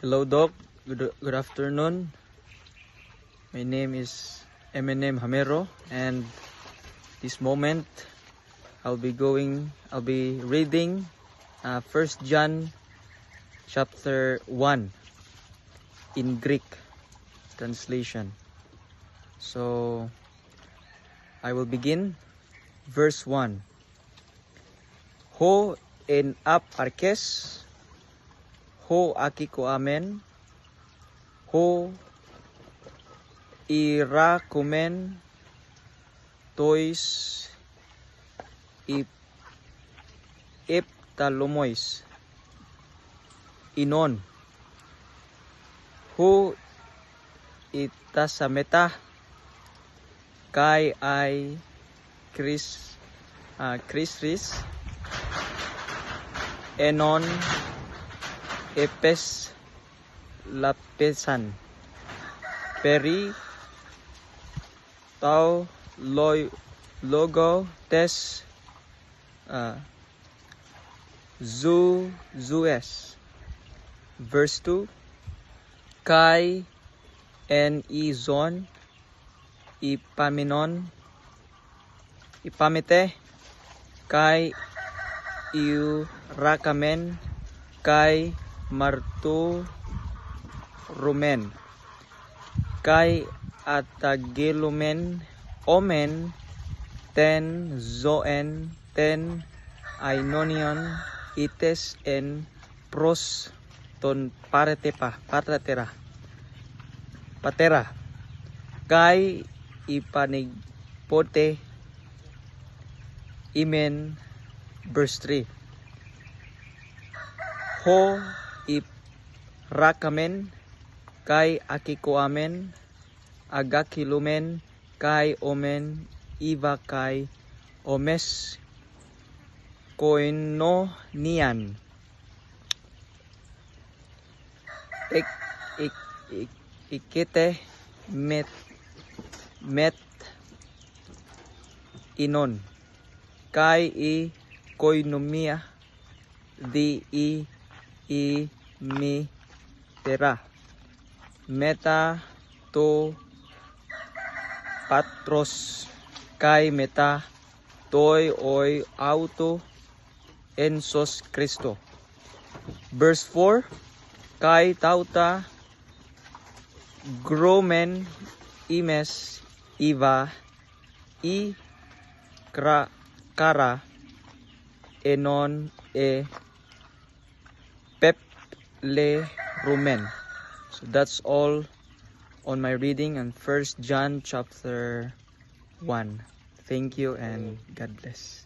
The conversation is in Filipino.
Hello, Doc. Good afternoon. My name is Eminem Hamero, and this moment I'll be reading 1 John chapter 1 in Greek translation. So I will begin verse 1. Ho en ap arkes, ho akiko amen, ho irakumen tois iptalomois inon, ho itasameta kai ai Chrisris enon epes lapesan peri tau logo tes zues. Verse 2. Kai en izon ipamite kai iurakamen kai martu rumen kai atagelumen omen ten zoen ten ainonion ites en pros ton patera kai ipanigpote imen. Verse 3. Ho iprakamen kai akikoamen agakilumen kai omen iva kai omes koinonian ikite met inon kai koinomia di mi tera meta to patros kai meta toi oi auto ensos Cristo. Verse 4. Kai tauta gromen imes iva kara enon pep le rumen. So that's all on my reading on 1 John chapter 1. Thank you and God bless.